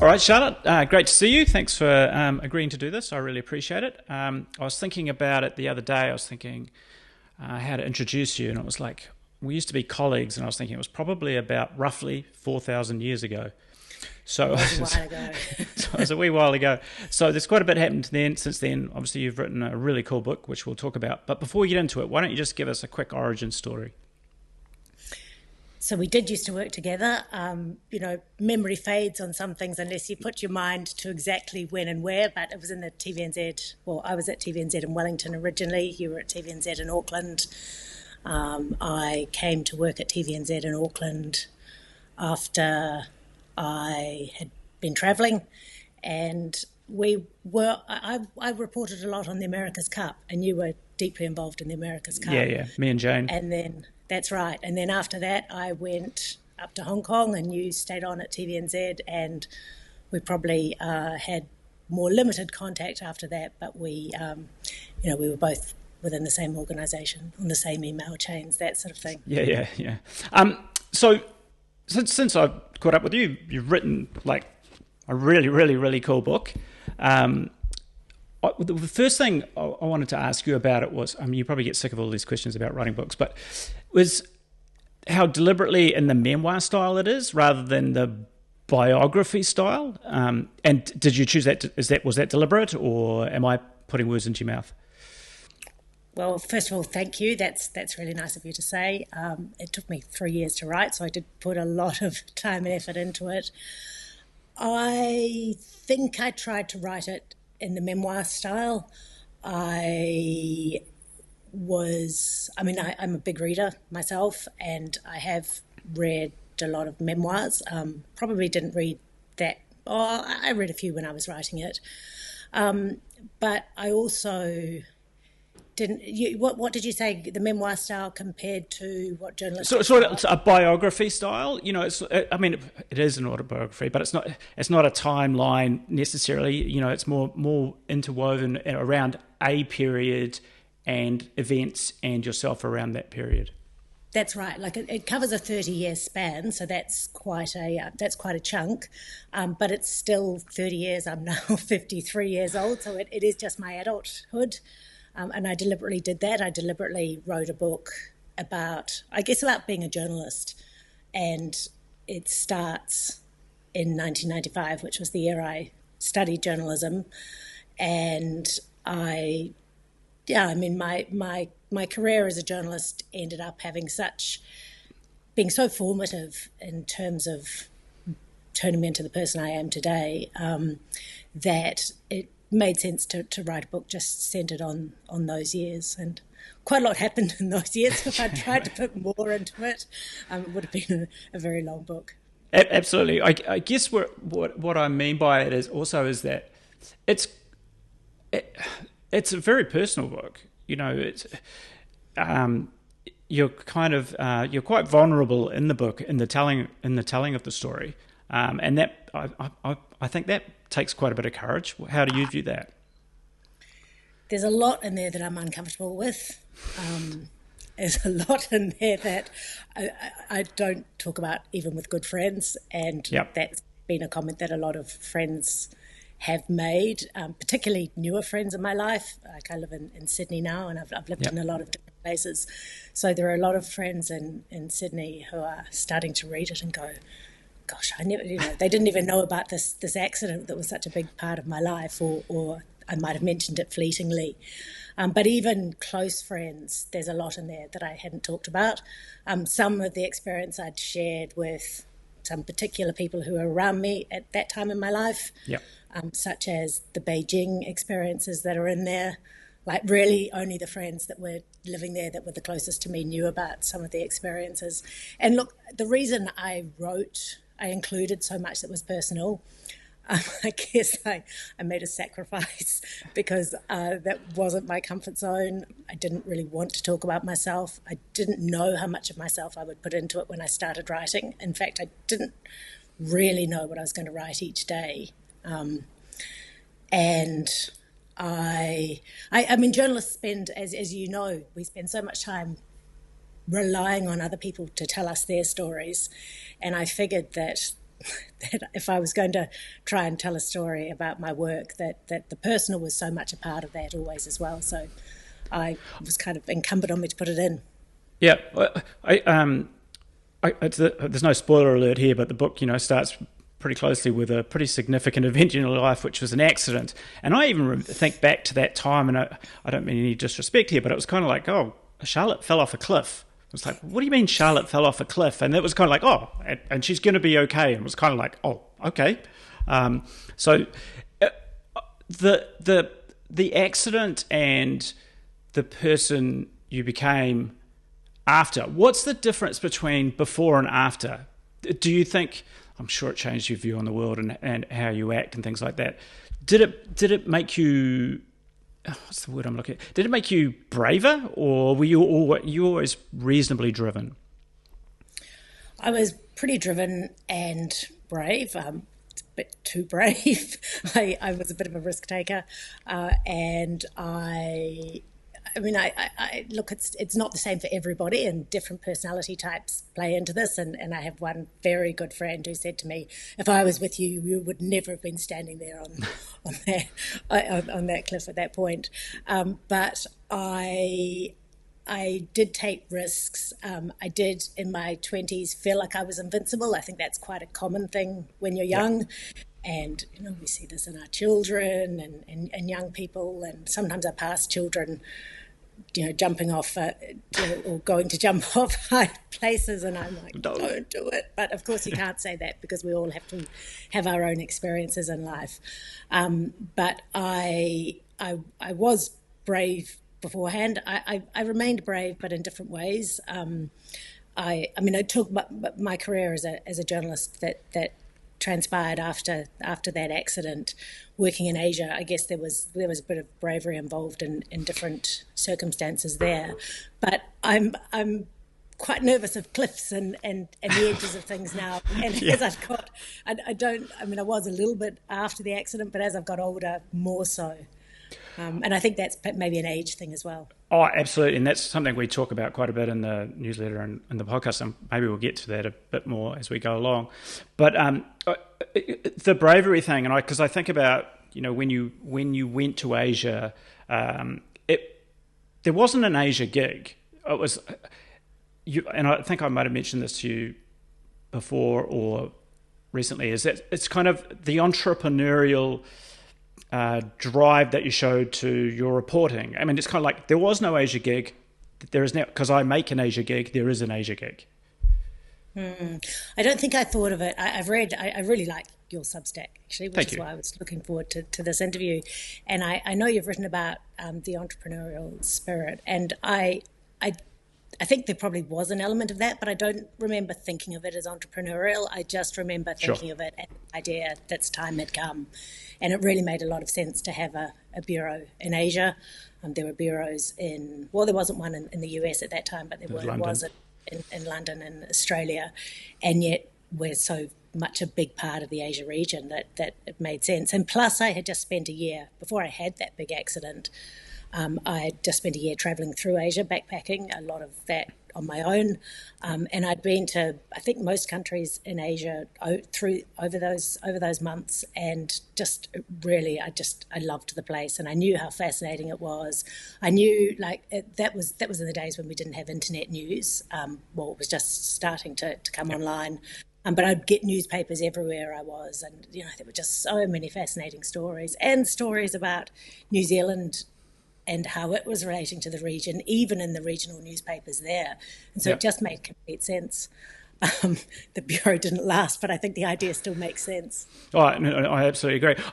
All right, Charlotte, great to see you. Thanks for agreeing to do this. I really appreciate it. I was thinking about it the other day. I was thinking how to introduce you, and it was like, we used to be colleagues, and I was thinking it was probably about roughly 4,000 years ago. So, That was a while ago. so it was a wee while ago. So there's quite a bit happened since then. Obviously, you've written a really cool book, which we'll talk about. But before we get into it, why don't you just give us a quick origin story? So we did used to work together. Memory fades on some things unless you put your mind to exactly when and where, but it was in the TVNZ. Well, I was at TVNZ in Wellington originally. You were at TVNZ in Auckland. I came to work at TVNZ in Auckland after I had been travelling, and I reported a lot on the America's Cup, and you were deeply involved in the America's Cup. Yeah, me and Jane. And then, that's right. And then after that, I went up to Hong Kong, and you stayed on at TVNZ, and we probably had more limited contact after that, but we were both within the same organisation, on the same email chains, that sort of thing. Yeah. So since I've caught up with you, you've written like a really, really, really cool book. The first thing I wanted to ask you about it was, you probably get sick of all these questions about writing books, but was how deliberately in the memoir style it is rather than the biography style. And did you choose that? Was that deliberate, or am I putting words into your mouth? Well, first of all, thank you. That's really nice of you to say. It took me 3 years to write, so I did put a lot of time and effort into it. I think I tried to write it in the memoir style. I'm a big reader myself, and I have read a lot of memoirs. Probably didn't read that. Oh, I read a few when I was writing it. But I also didn't. What did you say? The memoir style compared to what journalists? So sort of a biography style. It is an autobiography, but it's not a timeline necessarily. It's more interwoven around a period and events and yourself around that period. That's right. Like it covers a 30-year span, so that's quite a chunk. But it's still 30 years. I'm now 53 years old, so it is just my adulthood. And I deliberately did that. I deliberately wrote a book about being a journalist. And it starts in 1995, which was the year I studied journalism. And my career as a journalist ended up being so formative in terms of turning me into the person I am today, that it made sense to write a book just centred on those years. And quite a lot happened in those years. If I tried to put more into it, it would have been a very long book. Absolutely. I guess what I mean by it is that it's a very personal book. It's you're quite vulnerable in the book, in the telling of the story, and that I think that takes quite a bit of courage. How do you view that? There's a lot in there that I'm uncomfortable with. There's a lot in there that I don't talk about even with good friends, and Yep. That's been a comment that a lot of friends have made, particularly newer friends in my life. Like I live in Sydney now, and I've lived Yep. in a lot of different places. So there are a lot of friends in Sydney who are starting to read it and go, gosh, I never, they didn't even know about this accident that was such a big part of my life, or I might have mentioned it fleetingly. But even close friends, there's a lot in there that I hadn't talked about. Some of the experience I'd shared with some particular people who were around me at that time in my life, Yep. Such as the Beijing experiences that are in there. Like really only the friends that were living there that were the closest to me knew about some of the experiences. And look, the reason I included so much that was personal, I guess I made a sacrifice because that wasn't my comfort zone. I didn't really want to talk about myself. I didn't know how much of myself I would put into it when I started writing. In fact, I didn't really know what I was going to write each day. And I mean, journalists spend, as you know, we spend so much time relying on other people to tell us their stories. And I figured that that if I was going to try and tell a story about my work, that the personal was so much a part of that always as well. So I was kind of incumbent on me to put it in. Yeah, there's no spoiler alert here, but the book, starts pretty closely with a pretty significant event in your life, which was an accident. And I even think back to that time, and I don't mean any disrespect here, but it was kind of like, oh, Charlotte fell off a cliff. It was like, what do you mean Charlotte fell off a cliff? And it was kind of like, oh, and she's going to be okay. And it was kind of like, oh, okay. So the accident and the person you became after, what's the difference between before and after? Do you think, I'm sure it changed your view on the world and how you act and things like that. Did it make you, what's the word I'm looking at? Did it make you braver, or were you always reasonably driven? I was pretty driven and brave, a bit too brave. I was a bit of a risk taker, and I look, it's not the same for everybody, and different personality types play into this. And I have one very good friend who said to me, if I was with you, you would never have been standing there on that cliff at that point. But I did take risks. I did in my 20s feel like I was invincible. I think that's quite a common thing when you're young. Yeah. And, we see this in our children and young people, and sometimes our past children, jumping off or going to jump off high places. And I'm like, don't do it. But of course you can't say that, because we all have to have our own experiences in life. But I was brave beforehand. I remained brave, but in different ways. I took my career as a journalist that transpired after that accident, working in Asia. I guess there was a bit of bravery involved in different circumstances there. But I'm quite nervous of cliffs and the edges of things now. And as I've got, I was a little bit after the accident, but as I've got older, more so. And I think that's maybe an age thing as well. Oh, absolutely. And that's something we talk about quite a bit in the newsletter and the podcast, and maybe we'll get to that a bit more as we go along. But the bravery thing, and because I think about, when you went to Asia, there wasn't an Asia gig. It was, and I think I might have mentioned this to you before or recently, is that it's kind of the entrepreneurial drive that you showed to your reporting. I mean, it's kind of like there was no Asia gig. There is now, because I make an Asia gig, there is an Asia gig. I don't think I thought of it. I really like your Substack, actually, which is why I was looking forward to this interview. And I know you've written about the entrepreneurial spirit, and I think there probably was an element of that, but I don't remember thinking of it as entrepreneurial. I just remember thinking of it as an idea that's time had come. And it really made a lot of sense to have a bureau in Asia. There were bureaus there wasn't one in the US at that time, but there was in London and Australia. And yet we're so much a big part of the Asia region that it made sense. And plus I had just spent a year, before I had that big accident, I had just spent a year travelling through Asia, backpacking, a lot of that on my own. And I'd been to, I think, most countries in Asia over those months, and just really, I loved the place, and I knew how fascinating it was. I knew that was in the days when we didn't have internet news. It was just starting to come online. But I'd get newspapers everywhere I was, and there were just so many fascinating stories, and stories about New Zealand and how it was relating to the region, even in the regional newspapers there. And so it just made complete sense. The bureau didn't last, but I think the idea still makes sense. Oh, no, I absolutely agree.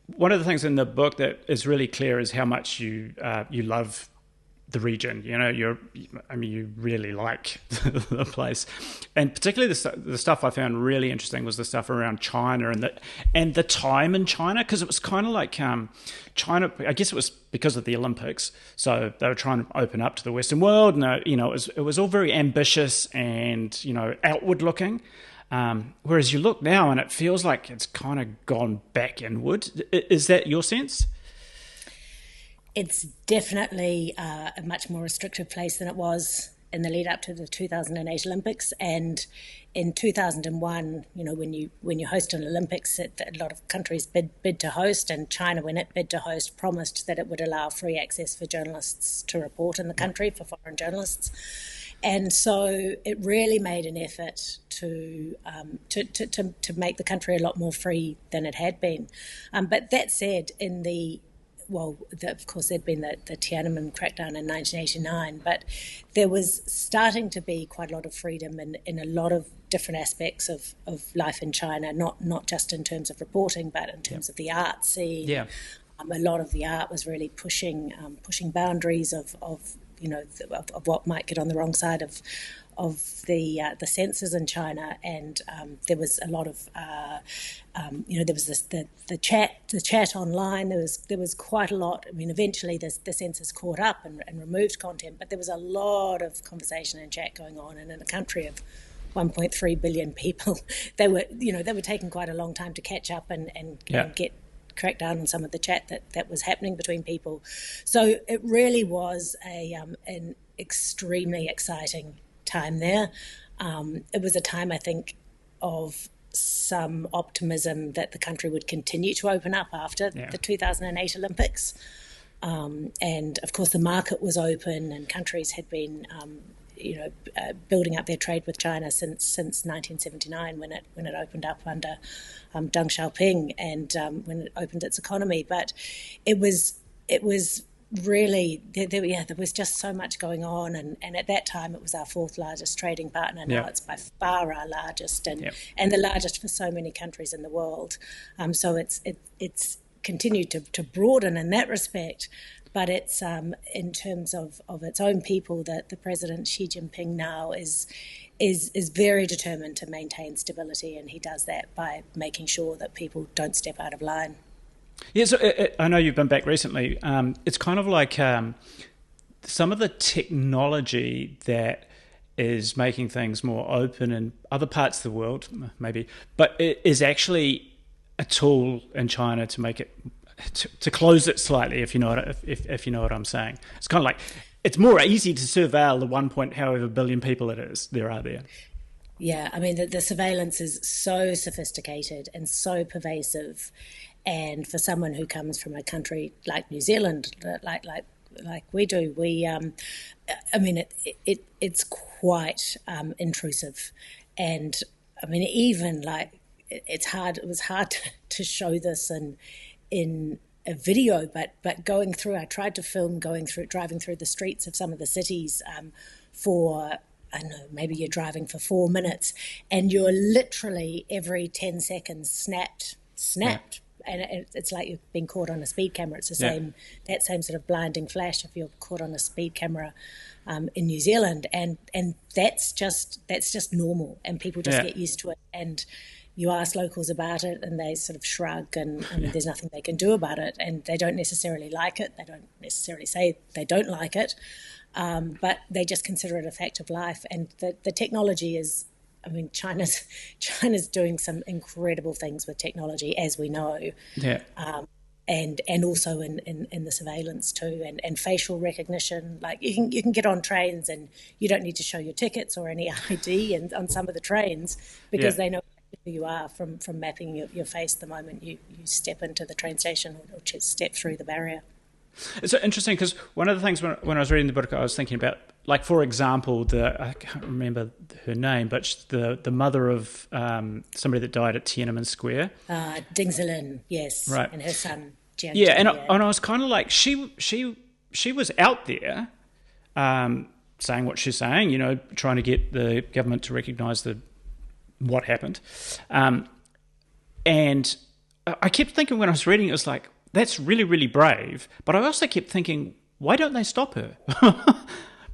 One of the things in the book that is really clear is how much you love the region. You really like the place, and particularly the stuff I found really interesting was the stuff around China and the time in China, because it was kind of like China. I guess it was because of the Olympics, so they were trying to open up to the Western world, and it was all very ambitious and outward looking. Whereas you look now and it feels like it's kind of gone back inward. Is that your sense? It's definitely a much more restrictive place than it was in the lead up to the 2008 Olympics. And in 2001, when you host an Olympics, a lot of countries bid to host, and China, when it bid to host, promised that it would allow free access for journalists to report in the country, for foreign journalists. And so it really made an effort to make the country a lot more free than it had been. But that said, of course, there'd been the Tiananmen crackdown in 1989, but there was starting to be quite a lot of freedom in a lot of different aspects of life in China, not just in terms of reporting, but in terms of the art scene. Yeah. A lot of the art was really pushing boundaries of what might get on the wrong side of the censors in China, and there was a lot of there was the chat online. There was quite a lot. I mean, eventually the censors caught up and removed content, but there was a lot of conversation and chat going on, and in a country of 1.3 billion people, they were taking quite a long time to catch up and get crack down on some of the chat that was happening between people. So it really was an extremely exciting time there. It was a time, I think, of some optimism that the country would continue to open up after the 2008 Olympics. And of course the market was open, and countries had been building up their trade with China since 1979 when it opened up under Deng Xiaoping, and when it opened its economy. But it was really there was just so much going on, and at that time it was our fourth largest trading partner. Now it's by far our largest, and the largest for so many countries in the world. So it's continued to broaden in that respect. But it's in terms of its own people, that the President Xi Jinping now is very determined to maintain stability, and he does that by making sure that people don't step out of line. Yeah, so I know you've been back recently. It's kind of like some of the technology that is making things more open in other parts of the world, maybe, but it is actually a tool in China to make it to close it slightly, if you know what I'm saying. It's kind of like it's more easy to surveil the 1 point however billion people there are there. Yeah, I mean the surveillance is so sophisticated and so pervasive, and for someone who comes from a country like New Zealand, like we do, it's quite intrusive, and I mean even like it was hard to show this in a video, but I tried to film driving through the streets of some of the cities for, I don't know, maybe you're driving for 4 minutes and you're literally every 10 seconds snapped. And it's like you've been caught on a speed camera. It's that same sort of blinding flash if you're caught on a speed camera in New Zealand, and that's just normal, and people just get used to it. And you ask locals about it and they sort of shrug, and I mean, there's nothing they can do about it, and they don't necessarily like it. They don't necessarily say they don't like it, but they just consider it a fact of life. And the technology is, I mean, China's doing some incredible things with technology, as we know. Yeah. And also in the surveillance too, and facial recognition. Like you can get on trains and you don't need to show your tickets or any ID and on some of the trains, because they know who you are from mapping your face the moment you step into the train station or step through the barrier. It's interesting because one of the things when I was reading the book, I was thinking about, like, for example, I can't remember her name, but the mother of somebody that died at Tiananmen Square. Ding Zilin, yes. Right. And her son, Jian. Yeah, and I was kind of like, she was out there saying what she's saying, you know, trying to get the government to recognise what happened. And I kept thinking when I was reading, it was like, that's really, really brave. But I also kept thinking, why don't they stop her?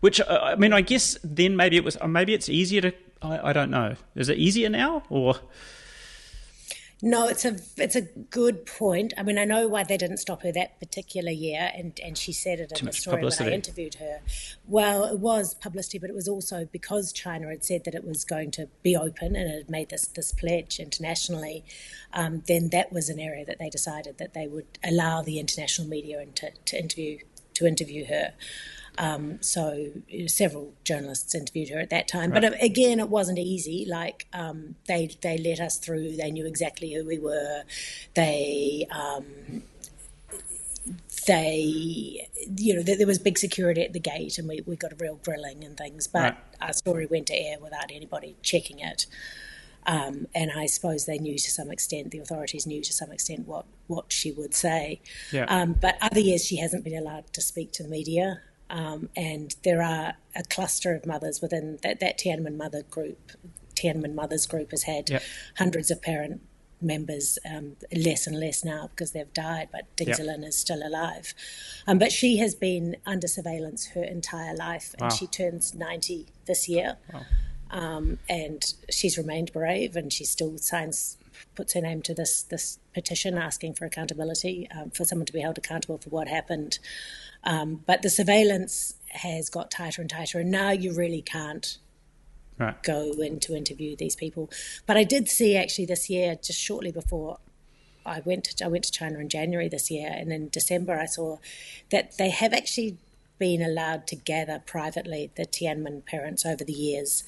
Which, I mean, I guess then maybe it's easier to, I don't know. Is it easier now or? No, it's a good point. I mean, I know why they didn't stop her that particular year, and she said it in the story publicity. When I interviewed her. Well, it was publicity, but it was also because China had said that it was going to be open and it had made this pledge internationally. Then that was an area that they decided that they would allow the international media to interview her. So several journalists interviewed her at that time. Right. But again, it wasn't easy. Like they let us through. They knew exactly who we were. They there was big security at the gate, and we got a real grilling and things. But our story went to air without anybody checking it. And I suppose they knew to some extent, the authorities knew to some extent what she would say. Yeah. But other years she hasn't been allowed to speak to the media. And there are a cluster of mothers within that Tiananmen Mother group. Tiananmen Mothers group has had hundreds of parent members, less and less now because they've died, but Ding Zilin is still alive. But she has been under surveillance her entire life, and she turns 90 this year. Wow. And she's remained brave, and she still puts her name to this petition asking for accountability, for someone to be held accountable for what happened. But the surveillance has got tighter and tighter, and now you really can't go in to interview these people. But I did see actually this year, just shortly before I went to China in January this year, and in December I saw that they have actually been allowed to gather privately, the Tiananmen parents, over the years.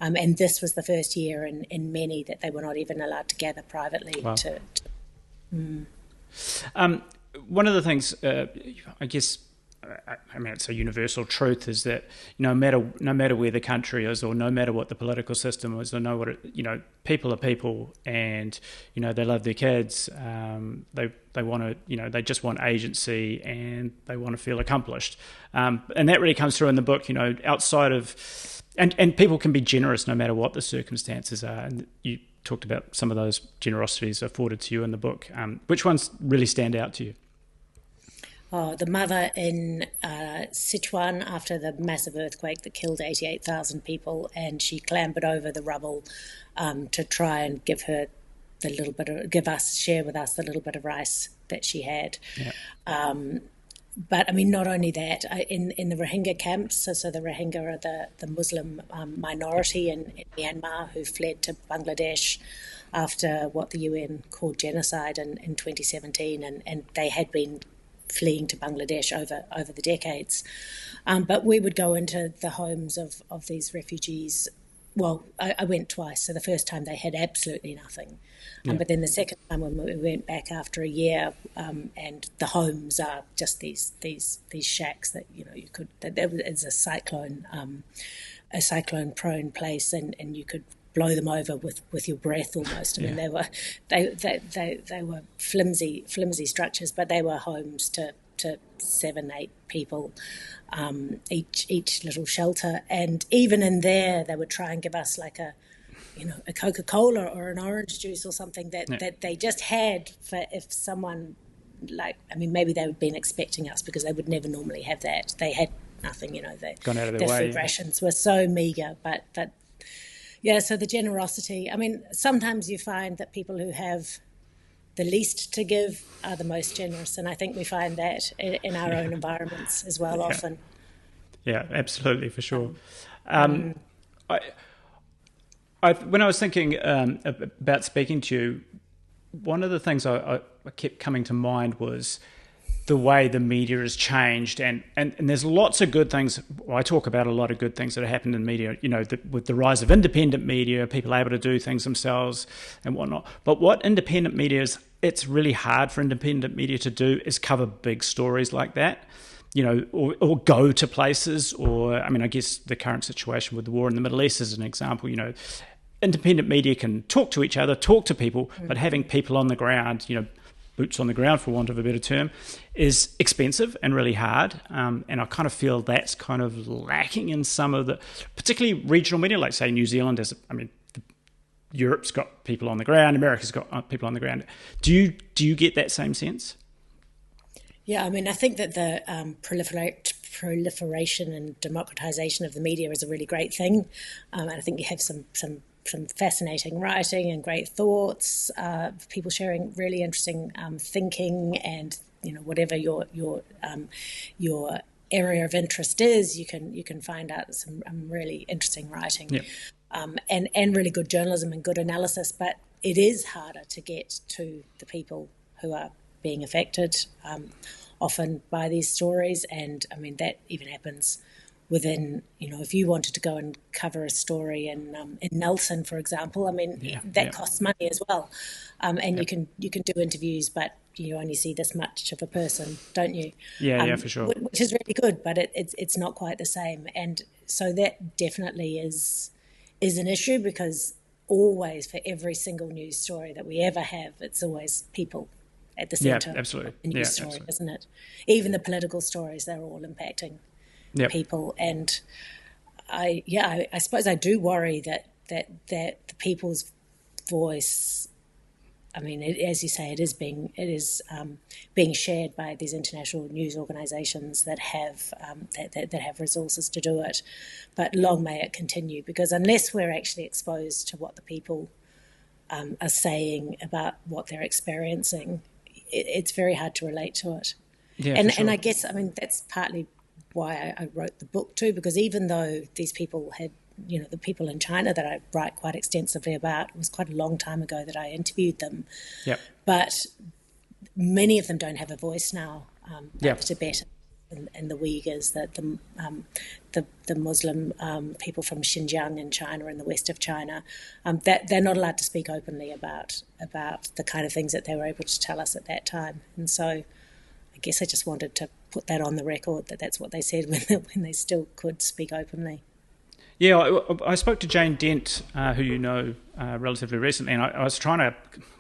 And this was the first year in many that they were not even allowed to gather privately. Wow. One of the things, I guess, I mean, it's a universal truth, is that no matter where the country is, or no matter what the political system is, or people are people, and they love their kids. They want to, they just want agency, and they want to feel accomplished. And that really comes through in the book. Outside of, and people can be generous no matter what the circumstances are. And you talked about some of those generosities afforded to you in the book. Which ones really stand out to you? Oh, the mother in Sichuan after the massive earthquake that killed 88,000 people, and she clambered over the rubble to try and share with us the little bit of rice that she had. Yeah. But I mean, not only that, in the Rohingya camps, so the Rohingya are the Muslim minority in Myanmar who fled to Bangladesh after what the UN called genocide in 2017, and they had been fleeing to Bangladesh over the decades. But we would go into the homes of these refugees. Well, I went twice. So the first time they had absolutely nothing. But then the second time when we went back after a year, and the homes are just these shacks that, you could, it's a cyclone prone place, and you could blow them over with your breath almost. I mean, they were flimsy structures, but they were homes to 7-8 people, each little shelter. And even in there, they would try and give us like a Coca-Cola or an orange juice or something that they just had for if someone, maybe they had been expecting us, because they would never normally have that. They had nothing, gone out of their way. Food rations were so meagre, but yeah, so the generosity. I mean, sometimes you find that people who have the least to give are the most generous, and I think we find that in our own environments as well often. Yeah, absolutely, for sure. When I was thinking about speaking to you, one of the things I kept coming to mind was the way the media has changed, and there's lots of good things. Well, I talk about a lot of good things that have happened in media, with the rise of independent media, people able to do things themselves and whatnot. But what independent media is, it's really hard for independent media to do, is cover big stories like that, or go to places, or, I mean, I guess the current situation with the war in the Middle East is an example. Independent media can talk to each other, talk to people, but having people on the ground, boots on the ground, for want of a better term, is expensive and really hard. And I kind of feel that's kind of lacking in some of the, particularly regional media, like say New Zealand Europe's got people on the ground, America's got people on the ground. Do you get that same sense? Yeah, I mean, I think that the proliferation and democratization of the media is a really great thing. And I think you have some fascinating writing and great thoughts, people sharing really interesting thinking, and whatever your area of interest is, you can find out some really interesting writing, and really good journalism and good analysis. But it is harder to get to the people who are being affected. often by these stories. And I mean, that even happens within, if you wanted to go and cover a story in Nelson, for example, I mean, that costs money as well. And you can do interviews, but you only see this much of a person, don't you? Yeah, for sure. Which is really good, but it's not quite the same. And so that definitely is an issue, because always, for every single news story that we ever have, it's always people at the centre. Yeah, absolutely. Of the news story, absolutely. Isn't it? Even the political stories, they're all impacting people. And I suppose I do worry that the people's voice, I mean, as you say, it is being shared by these international news organisations that have that have resources to do it. But long may it continue, because unless we're actually exposed to what the people are saying about what they're experiencing, it's very hard to relate to it. Yeah, and I guess, I mean, that's partly why I wrote the book too, because even though these people had, the people in China that I write quite extensively about, it was quite a long time ago that I interviewed them. Yep. But many of them don't have a voice now. The Tibetans and the Uyghurs, the Muslim people from Xinjiang in China and the west of China, that they're not allowed to speak openly about the kind of things that they were able to tell us at that time. And so I guess I just wanted to put that on the record, that that's what they said when they still could speak openly. Yeah, I spoke to Jane Dent, who you know relatively recently, and I was trying to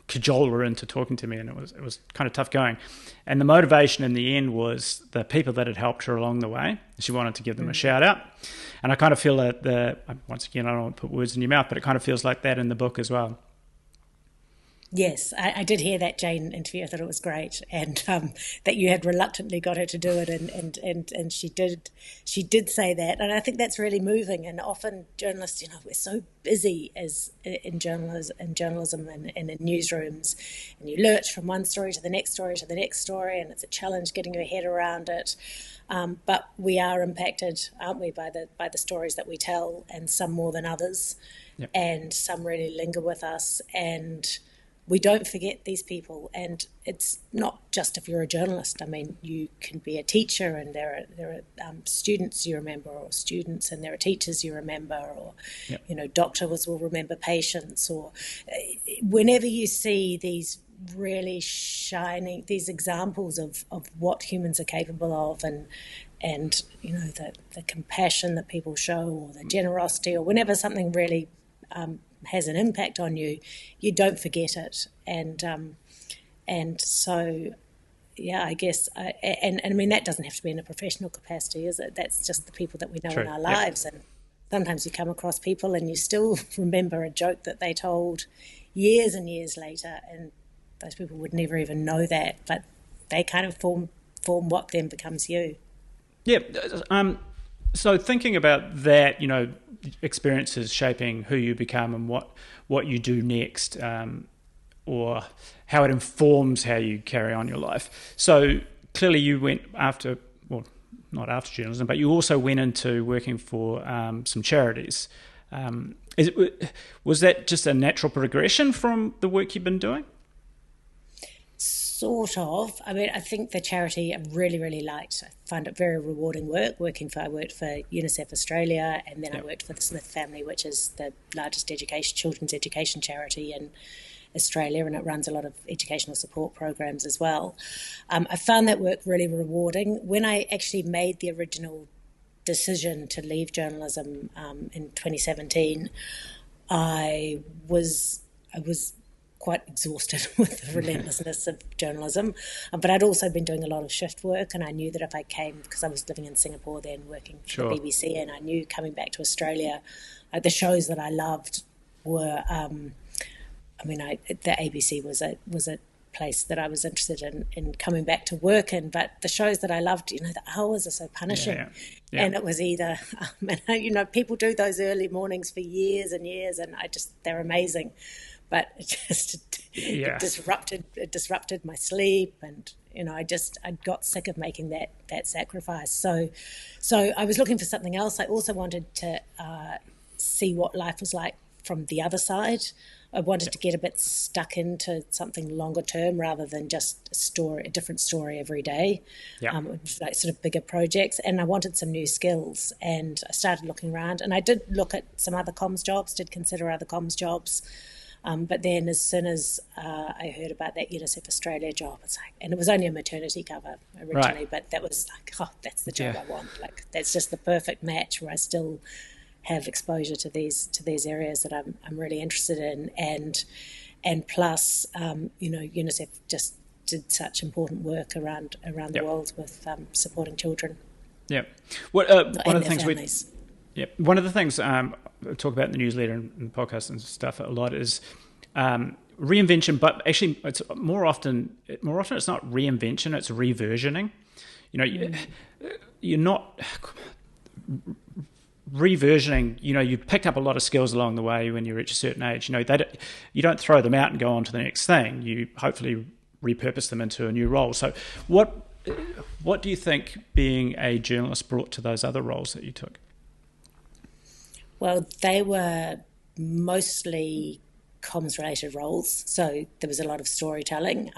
cajole her into talking to me, and it was kind of tough going. And the motivation in the end was the people that had helped her along the way. She wanted to give them a shout out. And I kind of feel that once again, I don't want to put words in your mouth, but it kind of feels like that in the book as well. Yes, I did hear that Jane interview. I thought it was great, and that you had reluctantly got her to do it, and she did say that, and I think that's really moving. And often journalists, we're so busy in journalism and in newsrooms, and you lurch from one story to the next story to the next story, and it's a challenge getting your head around it. But we are impacted, aren't we, by the stories that we tell, and some more than others, and some really linger with us, and we don't forget these people. And it's not just if you're a journalist. I mean, you can be a teacher, and there are students you remember, or students, and there are teachers you remember, or doctors will remember patients, or whenever you see these really shining, these examples of what humans are capable of, and the compassion that people show, or the generosity, or whenever something really has an impact on you, you don't forget it. And so, I guess, and I mean, that doesn't have to be in a professional capacity, is it? That's just the people that we know in our lives. And sometimes you come across people and you still remember a joke that they told years and years later, and those people would never even know that, but they kind of form what then becomes you. Yeah. So thinking about that, experiences shaping who you become and what you do next, or how it informs how you carry on your life. So clearly you went after, well, not after journalism, but you also went into working for some charities. Was that just a natural progression from the work you've been doing? Sort of. I mean, I think the charity I really, really liked. I found it very rewarding work. I worked for UNICEF Australia, and then I worked for the Smith family, which is the largest children's education charity in Australia, and it runs a lot of educational support programs as well. I found that work really rewarding. When I actually made the original decision to leave journalism in 2017, I was quite exhausted with the relentlessness of journalism, but I'd also been doing a lot of shift work, and I knew that if I came, because I was living in Singapore then, working for the BBC, and I knew coming back to Australia, the shows that I loved were, the ABC was a place that I was interested in coming back to work in, but the shows that I loved, the hours are so punishing, and it was either, people do those early mornings for years and years, and they're amazing. But it disrupted my sleep, and I got sick of making that sacrifice. So I was looking for something else. I also wanted to see what life was like from the other side. I wanted to get a bit stuck into something longer term rather than just a different story every day, like sort of bigger projects. And I wanted some new skills, and I started looking around. And I did look at some other comms jobs, did consider other comms jobs. But then as soon as I heard about that UNICEF Australia job, it's like, and it was only a maternity cover originally, but that was like, oh, that's the job I want. Like, that's just the perfect match where I still have exposure to these areas that I'm really interested in, and plus, UNICEF just did such important work around the world with supporting children. Yeah, one of the things one of the things I talk about in the newsletter and the podcast and stuff a lot is reinvention, but actually it's more often it's not reinvention, it's reversioning. You're not reversioning. You picked up a lot of skills along the way when you reach a certain age. You don't throw them out and go on to the next thing. You hopefully repurpose them into a new role. So what do you think being a journalist brought to those other roles that you took? Well, they were mostly comms-related roles, so there was a lot of storytelling.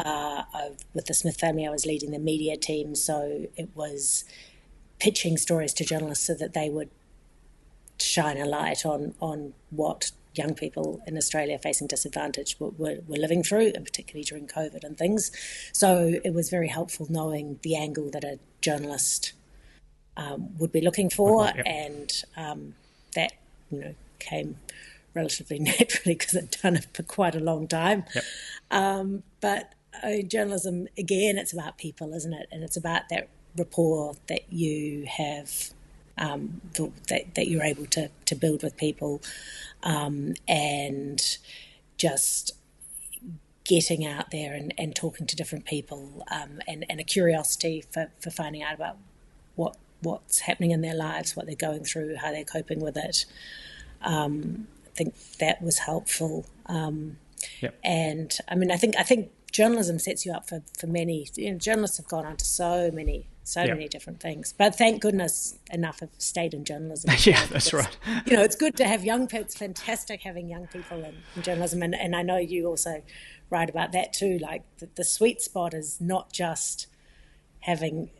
With the Smith family, I was leading the media team, so it was pitching stories to journalists so that they would shine a light on what young people in Australia facing disadvantage were living through, and particularly during COVID and things. So it was very helpful knowing the angle that a journalist would be looking for, and that came relatively naturally because I'd done it for quite a long time. But journalism, again, it's about people, isn't it? And it's about that rapport that you have, that you're able to build with people, and just getting out there and talking to different people, and a curiosity for finding out about what's happening in their lives, what they're going through, how they're coping with it. I think that was helpful. And I mean, I think journalism sets you up for many. Journalists have gone on to so many different things, but thank goodness enough have stayed in journalism. That's right. It's good to have it's fantastic having young people in journalism, and I know you also write about that too. Like the sweet spot is not just hearing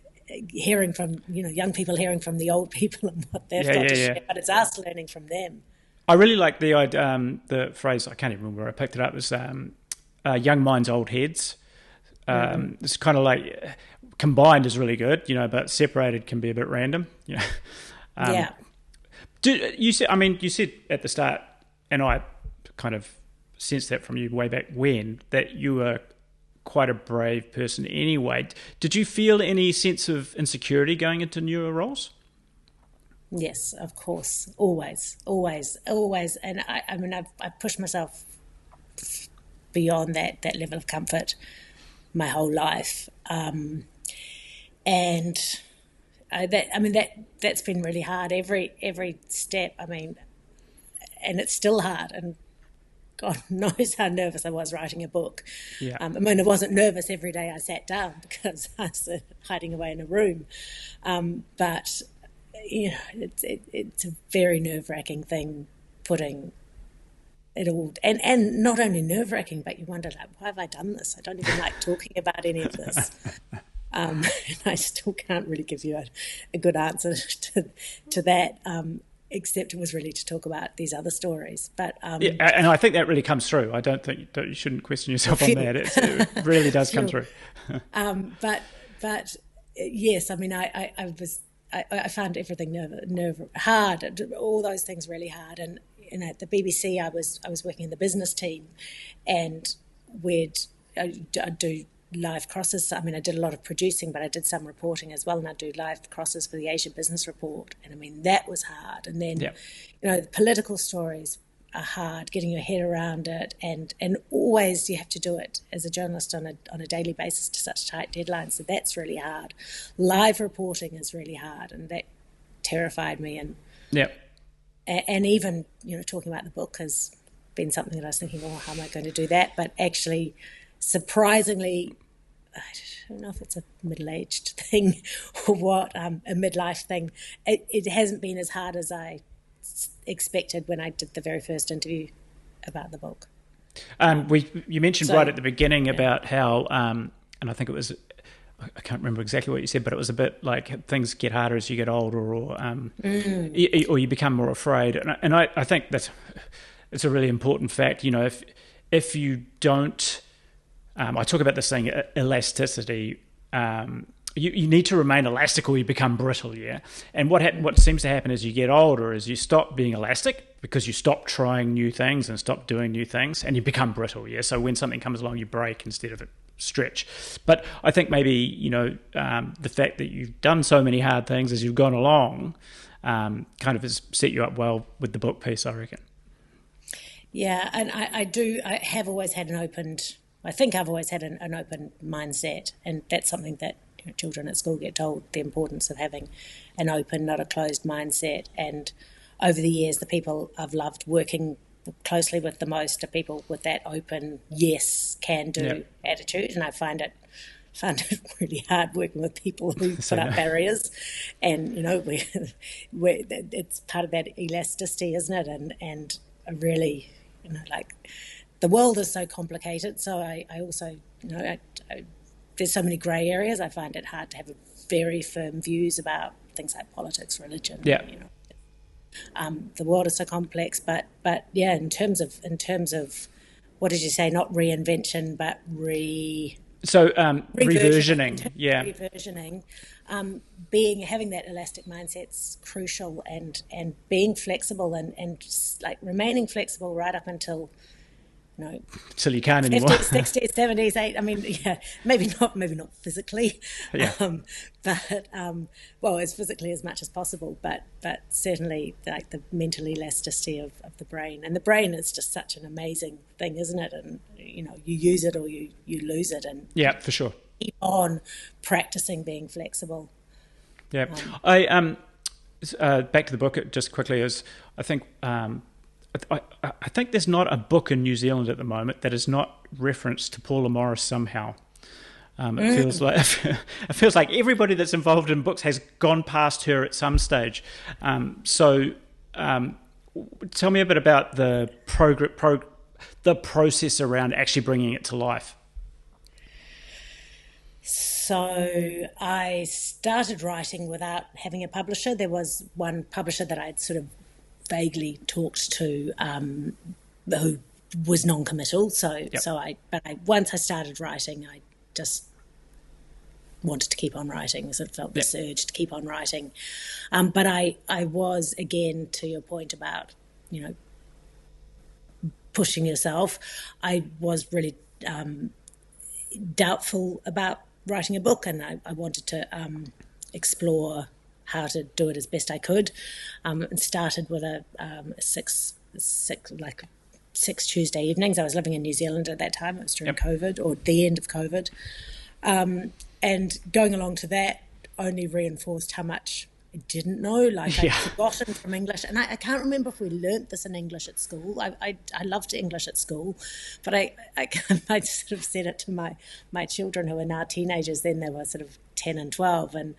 from young people hearing from the old people and what they've got to share, but it's us learning from them. I really like the phrase, I can't even remember where I picked it up, was young minds, old heads. It's kind of like combined is really good, but separated can be a bit random. You said at the start, and I kind of sensed that from you way back when, that you were quite a brave person anyway. Did you feel any sense of insecurity going into newer roles? Yes, of course. Always. And I mean, I've pushed myself beyond that level of comfort my whole life. And that's been really hard. Every step, I mean, and it's still hard. And God knows how nervous I was writing a book. I mean, I wasn't nervous every day I sat down because I was hiding away in a room. But it's a very nerve-wracking thing putting it all, and not only nerve-wracking, but you wonder, like, why have I done this? I don't even like talking about any of this. And I still can't really give you a good answer to that. Except it was really to talk about these other stories. But and I think that really comes through. I don't think that you shouldn't question yourself on that. It really does come through. But yes, I mean, I found everything hard, all those things really hard. And at the BBC, I was working in the business team, and I'd do live crosses. I mean, I did a lot of producing, but I did some reporting as well, and I do live crosses for the Asia Business Report. And I mean, that was hard. And then, the political stories are hard, getting your head around it, and always you have to do it as a journalist on a daily basis to such tight deadlines. So that's really hard. Live reporting is really hard, and that terrified me. And even talking about the book has been something that I was thinking, how am I going to do that? But actually, surprisingly, I don't know if it's a middle-aged thing or what, a midlife thing. It hasn't been as hard as I expected when I did the very first interview about the book. You mentioned right at the beginning about how, and I think it was, I can't remember exactly what you said, but it was a bit like things get harder as you get older, or you become more afraid. And I think it's a really important fact. You know, if you don't, I talk about this thing, elasticity. You need to remain elastic or you become brittle, yeah? And what seems to happen as you get older is you stop being elastic because you stop trying new things and stop doing new things, and you become brittle, yeah? So when something comes along, you break instead of stretch. But I think maybe, you know, the fact that you've done so many hard things as you've gone along kind of has set you up well with the book piece, I reckon. Yeah, and I have always had I think I've always had an open mindset, and that's something that children at school get told, the importance of having an open, not a closed mindset. And over the years, the people I've loved working closely with the most are people with that open, yes, can do attitude. And I find it really hard working with people who put up barriers. And, you know, it's part of that elasticity, isn't it? And really, you know, like the world is so complicated. So I also, you know, there's so many grey areas. I find it hard to have very firm views about things like politics, religion. Yeah. You know, the world is so complex. But yeah, in terms of what did you say? Not reinvention, but reversioning. Yeah. Reversioning. Having that elastic mindset's crucial, and being flexible and just like remaining flexible right up until, you know, till you can't anymore. 50s, 60s, 70s, 80s. I mean, yeah, maybe not physically, but well, as physically as much as possible. But certainly, like the mental elasticity of the brain, and the brain is just such an amazing thing, isn't it? And you know, you use it or you lose it, and yeah, for sure. Keep on practicing being flexible. Yeah, I back to the book just quickly. Is I think. I think there's not a book in New Zealand at the moment that is not referenced to Paula Morris somehow. It feels like everybody that's involved in books has gone past her at some stage. So tell me a bit about the process around actually bringing it to life. So I started writing without having a publisher. There was one publisher that I'd sort of vaguely talked to, who was non-committal. Once I started writing, I just wanted to keep on writing. I sort of felt this urge to keep on writing. But I was, again, to your point about, you know, pushing yourself, I was really doubtful about writing a book, and I wanted to explore how to do it as best I could, and started with a six Tuesday evenings. I was living in New Zealand at that time. It was during COVID, or the end of COVID, and going along to that only reinforced how much I didn't know. Like I'd forgotten from English, and I can't remember if we learnt this in English at school. I loved English at school, but I sort of said it to my children, who are now teenagers. Then they were sort of 10 and 12, and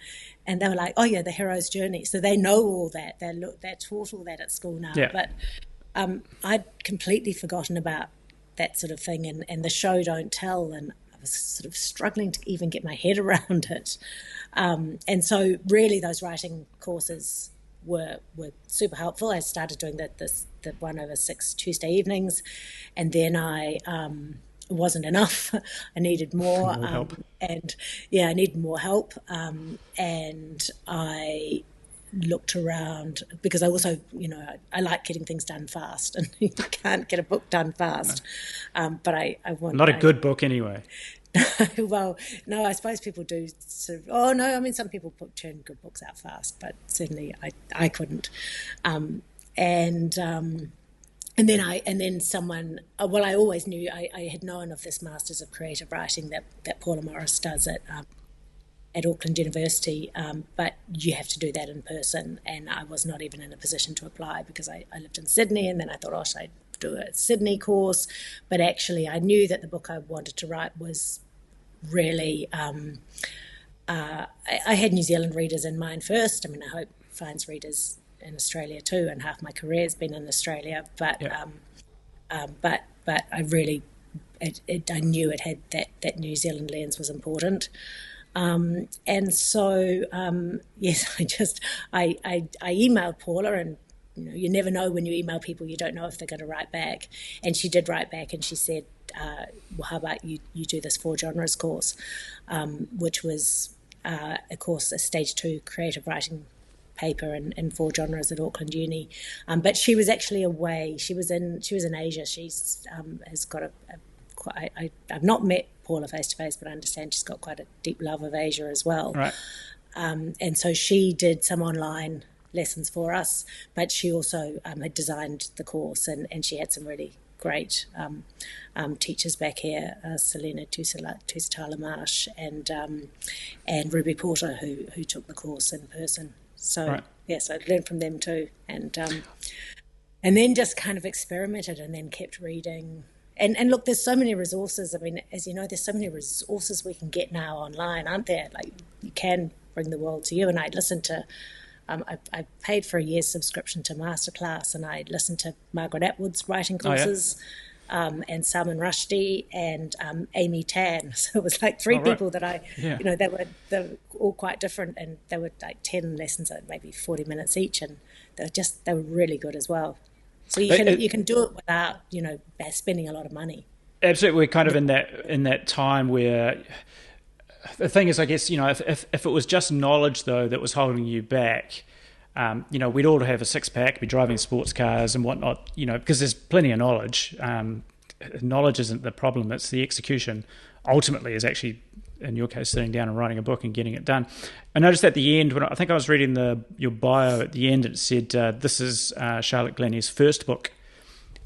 they were like, oh yeah, the hero's journey. So they know all that. They're taught all that at school now. Yeah. But I'd completely forgotten about that sort of thing, and the show Don't Tell, and I was sort of struggling to even get my head around it. And so really those writing courses were super helpful. I started doing the 1 over 6 Tuesday evenings, and then it wasn't enough. I needed more help. And I needed more help. And I looked around, because I also, you know, I like getting things done fast, and you can't get a book done fast. No. But I want not a good book anyway. Well, no, I suppose people do sort of. Oh no, I mean, some people turn good books out fast, but certainly I couldn't. And then someone. Well, I always knew. I had known of this Masters of Creative Writing that Paula Morris does at Auckland University, but you have to do that in person, and I was not even in a position to apply because I lived in Sydney, and then I thought, oh, should I do a Sydney course? But actually, I knew that the book I wanted to write was really. I had New Zealand readers in mind first. I mean, I hope finds readers in Australia too, and half my career has been in Australia. But but I really, I knew it had that New Zealand lens was important. And so, yes, I emailed Paula, and you never know when you email people, you don't know if they're going to write back. And she did write back, and she said, well, how about you do this 4 genres course, which was a stage 2 creative writing paper in 4 genres at Auckland Uni. But she was actually away. She was in Asia. She's has got I've not met Paula face to face, but I understand she's got quite a deep love of Asia as well. Right. And so she did some online lessons for us, but she also had designed the course, and she had some really great teachers back here, Selena Tusitala-Marsh and Ruby Porter, who took the course in person. So right. yes, I learned from them too, and then just kind of experimented, and then kept reading. And look, there's so many resources. I mean, as you know, there's so many resources we can get now online, aren't there? Like, you can bring the world to you. And I listened to, I paid for a year's subscription to Masterclass, and I listened to Margaret Atwood's writing courses, and Salman Rushdie and Amy Tan. So it was like 3 people that they were all quite different, and they were like 10 lessons at maybe 40 minutes each, and they were really good as well. So you can do it without spending a lot of money. Absolutely, we're kind of in that time where the thing is, I guess, if it was just knowledge though that was holding you back, we'd all have a 6-pack, be driving sports cars and whatnot, because there's plenty of knowledge. Knowledge isn't the problem; it's the execution. Ultimately, is actually, in your case, sitting down and writing a book and getting it done. I noticed at the end, when I think I was reading your bio at the end, it said, this is Charlotte Glennie's first book.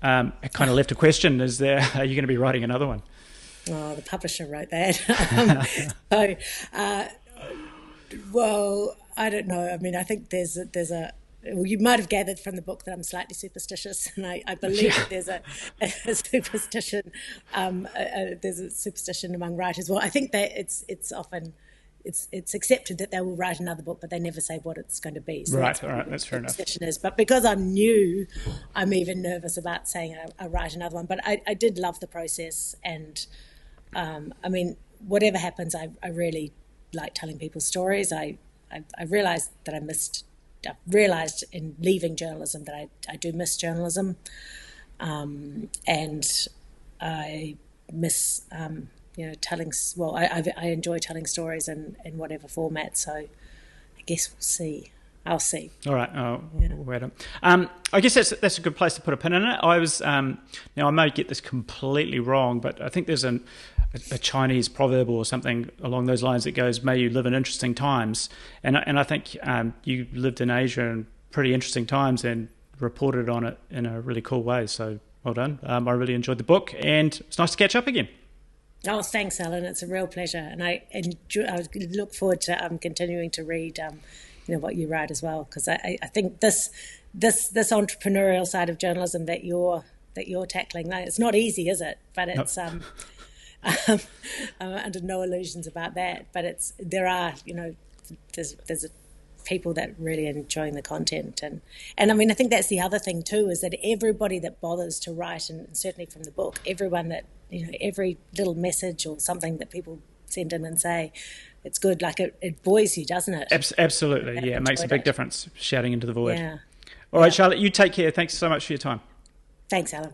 It kind of left a question, are you going to be writing another one? Oh, the publisher wrote that. Well, I don't know. I mean, I think there's a well, you might have gathered from the book that I'm slightly superstitious, and I believe that there's a superstition. There's a superstition among writers. Well, I think that it's often it's accepted that they will write another book, but they never say what it's going to be. So right, all right, that's fair enough. But because I'm new, I'm even nervous about saying I write another one. But I did love the process, and I mean, whatever happens, I really like telling people's stories. I realised that I realised in leaving journalism that I do miss journalism, and I miss telling. Well, I enjoy telling stories in whatever format. So I guess we'll see. I'll see. All right. Wait a I guess that's a good place to put a pin in it. I was now I may get this completely wrong, but I think there's a Chinese proverb or something along those lines that goes, "May you live in interesting times." And I think you lived in Asia in pretty interesting times and reported on it in a really cool way. So well done. I really enjoyed the book, and it's nice to catch up again. Oh, thanks, Alan. It's a real pleasure, and I look forward to continuing to read. What you write as well, because I think this entrepreneurial side of journalism that you're tackling, it's not easy, is it? But it's under no illusions about that. But there are there's people that really enjoying the content, and I mean, I think that's the other thing too, is that everybody that bothers to write, and certainly from the book, everyone that every little message or something that people send in and say, it's good. Like it buoys you, doesn't it? Absolutely, yeah. It makes a big difference, shouting into the void. Yeah. All right, Charlotte, you take care. Thanks so much for your time. Thanks, Alan.